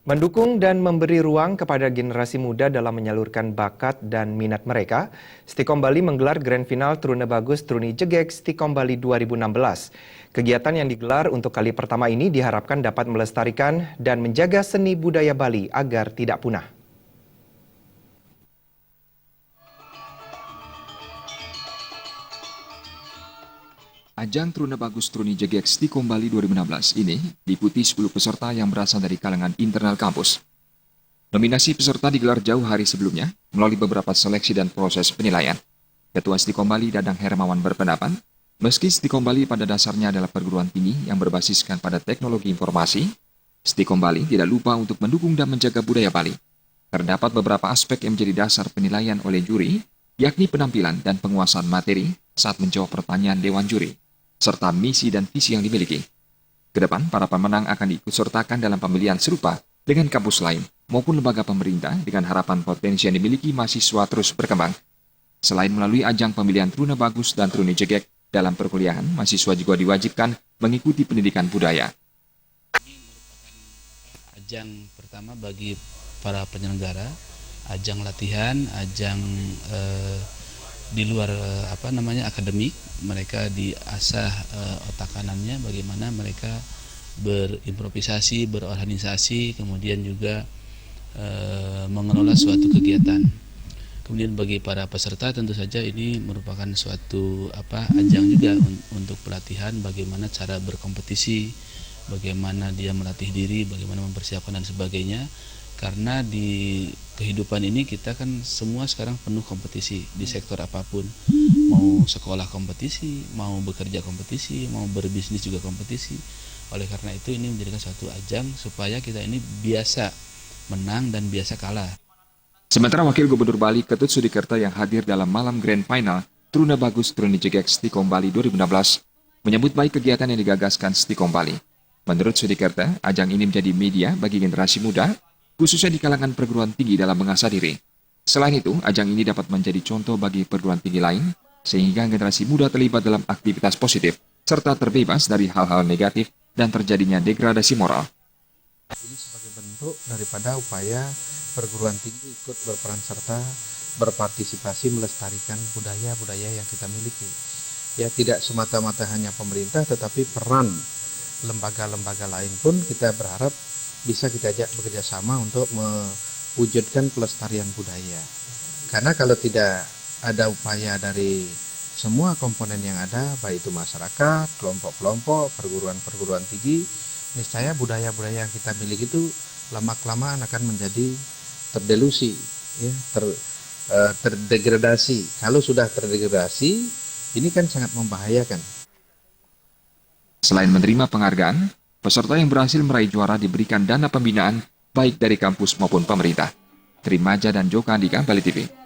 Mendukung dan memberi ruang kepada generasi muda dalam menyalurkan bakat dan minat mereka, Stikom Bali menggelar Grand Final Truna Bagus Truni Jegek Stikom Bali 2016. Kegiatan yang digelar untuk kali pertama ini diharapkan dapat melestarikan dan menjaga seni budaya Bali agar tidak punah. Ajang Truna Bagus Truni Jegek Stikom Bali 2016 ini diikuti 10 peserta yang berasal dari kalangan internal kampus. Nominasi peserta digelar jauh hari sebelumnya melalui beberapa seleksi dan proses penilaian. Ketua Stikom Bali Dadang Hermawan berpendapat, meski Stikom Bali pada dasarnya adalah perguruan tinggi yang berbasiskan pada teknologi informasi, Stikom Bali tidak lupa untuk mendukung dan menjaga budaya Bali. Terdapat beberapa aspek yang menjadi dasar penilaian oleh juri, yakni penampilan dan penguasaan materi saat menjawab pertanyaan Dewan Juri, serta misi dan visi yang dimiliki. Kedepan, para pemenang akan diikutsertakan dalam pemilihan serupa dengan kampus lain maupun lembaga pemerintah dengan harapan potensi yang dimiliki mahasiswa terus berkembang. Selain melalui ajang pemilihan Truna Bagus dan Truni Jegek, dalam perkuliahan, mahasiswa juga diwajibkan mengikuti pendidikan budaya. Ajang pertama bagi para penyelenggara, ajang latihan, ajang di luar akademik, mereka diasah otak kanannya bagaimana mereka berimprovisasi, berorganisasi, kemudian juga mengelola suatu kegiatan. Kemudian bagi para peserta tentu saja ini merupakan suatu ajang juga untuk pelatihan bagaimana cara berkompetisi, bagaimana dia melatih diri, bagaimana mempersiapkan dan sebagainya. Karena di kehidupan ini kita kan semua sekarang penuh kompetisi di sektor apapun. Mau sekolah kompetisi, mau bekerja kompetisi, mau berbisnis juga kompetisi. Oleh karena itu ini menjadikan satu ajang supaya kita ini biasa menang dan biasa kalah. Sementara Wakil Gubernur Bali Ketut Sudikerta yang hadir dalam malam Grand Final Truna Bagus Truni Jegek Stikom Bali 2016 menyambut baik kegiatan yang digagaskan Stikom Bali. Menurut Sudikerta, ajang ini menjadi media bagi generasi muda, khususnya di kalangan perguruan tinggi dalam mengasah diri. Selain itu, ajang ini dapat menjadi contoh bagi perguruan tinggi lain, sehingga generasi muda terlibat dalam aktivitas positif, serta terbebas dari hal-hal negatif dan terjadinya degradasi moral. Ini sebagai bentuk daripada upaya perguruan tinggi ikut berperan serta berpartisipasi melestarikan budaya-budaya yang kita miliki. Ya, tidak semata-mata hanya pemerintah, tetapi peran lembaga-lembaga lain pun kita berharap bisa kita ajak bekerja sama untuk mewujudkan pelestarian budaya. Karena kalau tidak ada upaya dari semua komponen yang ada, baik itu masyarakat, kelompok-kelompok, perguruan-perguruan tinggi, niscaya budaya-budaya yang kita miliki itu lama-kelamaan akan menjadi terdelusi, ya, terdegradasi. Kalau sudah terdegradasi, ini kan sangat membahayakan. Selain menerima penghargaan, peserta yang berhasil meraih juara diberikan dana pembinaan baik dari kampus maupun pemerintah. Trimaja dan Joka Andika, Bali TV.